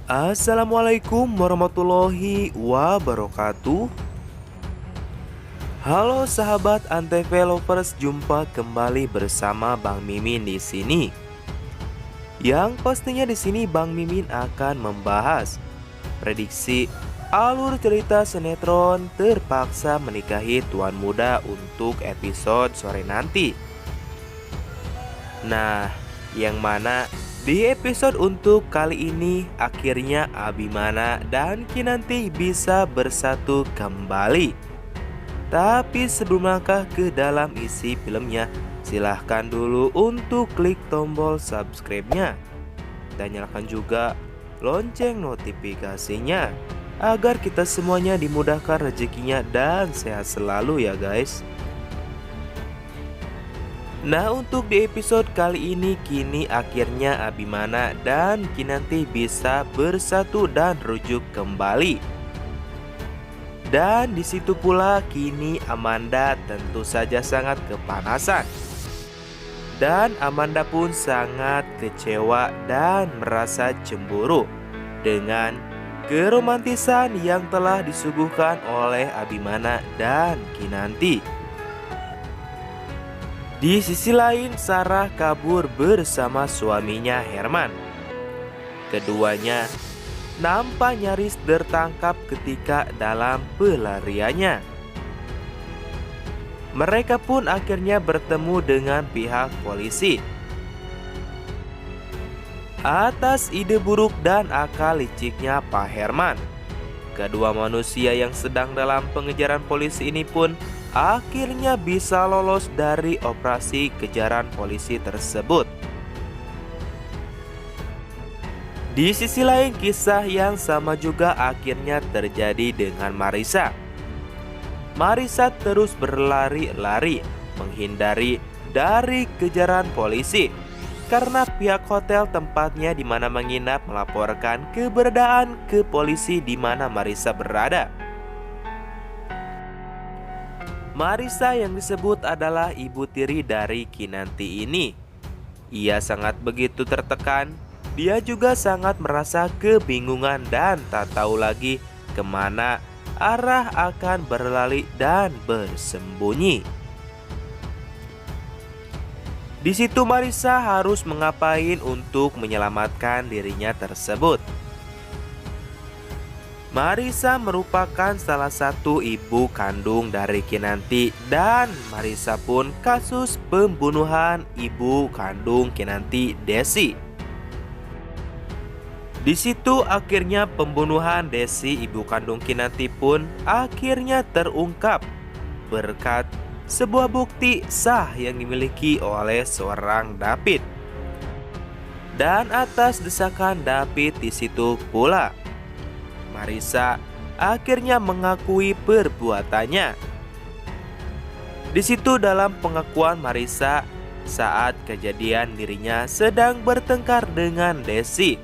Assalamualaikum warahmatullahi wabarakatuh. Halo sahabat Antv Lovers, jumpa kembali bersama Bang Mimin di sini. Yang pastinya di sini Bang Mimin akan membahas prediksi alur cerita sinetron Terpaksa Menikahi Tuan Muda untuk episode sore nanti. Nah, yang mana di episode untuk kali ini akhirnya Abimana dan Kinanti bisa bersatu kembali. Tapi sebelum langkah ke dalam isi filmnya, silahkan dulu untuk klik tombol subscribe-nya dan nyalakan juga lonceng notifikasinya agar kita semuanya dimudahkan rezekinya dan sehat selalu ya guys. Nah, untuk di episode kali ini kini akhirnya Abimana dan Kinanti bisa bersatu dan rujuk kembali. Dan di situ pula kini Amanda tentu saja sangat kepanasan. Dan Amanda pun sangat kecewa dan merasa cemburu dengan keromantisan yang telah disuguhkan oleh Abimana dan Kinanti. Di sisi lain, Sarah kabur bersama suaminya Herman. Keduanya nampak nyaris tertangkap ketika dalam pelariannya. Mereka pun akhirnya bertemu dengan pihak polisi. Atas ide buruk dan akal liciknya Pak Herman, kedua manusia yang sedang dalam pengejaran polisi ini pun akhirnya bisa lolos dari operasi kejaran polisi tersebut. Di sisi lain, kisah yang sama juga akhirnya terjadi dengan Marissa. Marissa terus berlari-lari menghindari dari kejaran polisi karena pihak hotel tempatnya di mana menginap melaporkan keberadaan ke polisi di mana Marissa berada. Marissa yang disebut adalah ibu tiri dari Kinanti ini. Ia sangat begitu tertekan. Dia juga sangat merasa kebingungan dan tak tahu lagi kemana arah akan berlari dan bersembunyi. Di situ Marissa harus mengapain untuk menyelamatkan dirinya tersebut. Marissa merupakan salah satu ibu kandung dari Kinanti dan Marissa pun kasus pembunuhan ibu kandung Kinanti, Desi. Di situ akhirnya pembunuhan Desi, ibu kandung Kinanti pun akhirnya terungkap berkat sebuah bukti sah yang dimiliki oleh seorang David. Dan atas desakan David di situ pula Marissa akhirnya mengakui perbuatannya. Di situ dalam pengakuan Marissa saat kejadian dirinya sedang bertengkar dengan Desi,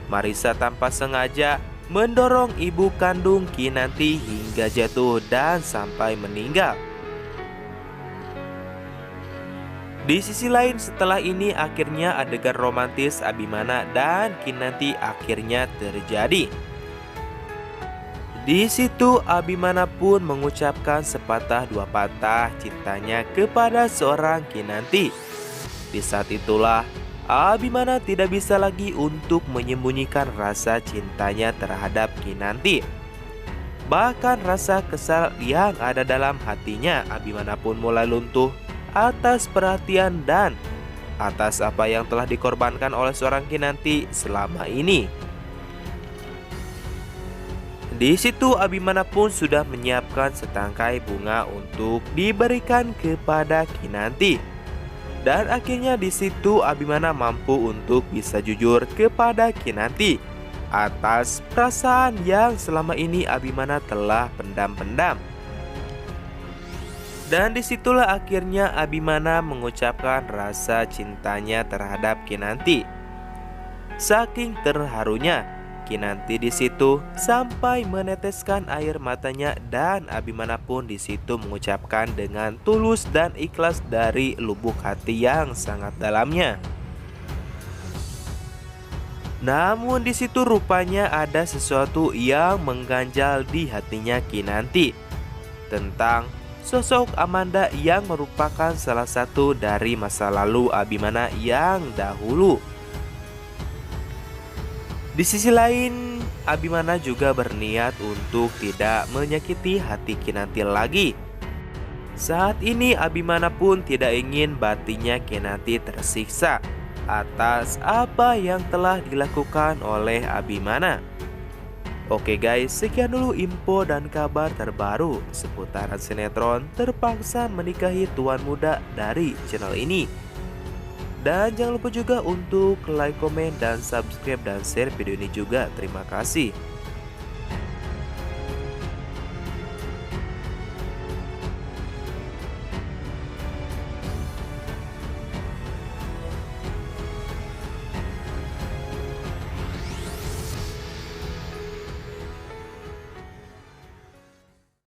Marissa tanpa sengaja mendorong ibu kandung Kinanti hingga jatuh dan sampai meninggal. Di sisi lain, setelah ini akhirnya adegan romantis Abimana dan Kinanti akhirnya terjadi. Di situ Abimana pun mengucapkan sepatah dua patah cintanya kepada seorang Kinanti. Di saat itulah Abimana tidak bisa lagi untuk menyembunyikan rasa cintanya terhadap Kinanti. Bahkan rasa kesal yang ada dalam hatinya Abimana pun mulai luntuh atas perhatian dan atas apa yang telah dikorbankan oleh seorang Kinanti selama ini. Di situ Abimana pun sudah menyiapkan setangkai bunga untuk diberikan kepada Kinanti. Dan akhirnya di situ Abimana mampu untuk bisa jujur kepada Kinanti atas perasaan yang selama ini Abimana telah pendam-pendam. Dan disitulah akhirnya Abimana mengucapkan rasa cintanya terhadap Kinanti. Saking terharunya, Kinanti di situ sampai meneteskan air matanya dan Abimana pun di situ mengucapkan dengan tulus dan ikhlas dari lubuk hati yang sangat dalamnya. Namun di situ rupanya ada sesuatu yang mengganjal di hatinya Kinanti tentang sosok Amanda yang merupakan salah satu dari masa lalu Abimana yang dahulu. Di sisi lain, Abimana juga berniat untuk tidak menyakiti hati Kinanti lagi. Saat ini Abimana pun tidak ingin batinnya Kinanti tersiksa atas apa yang telah dilakukan oleh Abimana. Oke guys, sekian dulu info dan kabar terbaru seputaran sinetron Terpaksa Menikahi Tuan Muda dari channel ini. Dan jangan lupa juga untuk like, komen, dan subscribe dan share video ini juga. Terima kasih.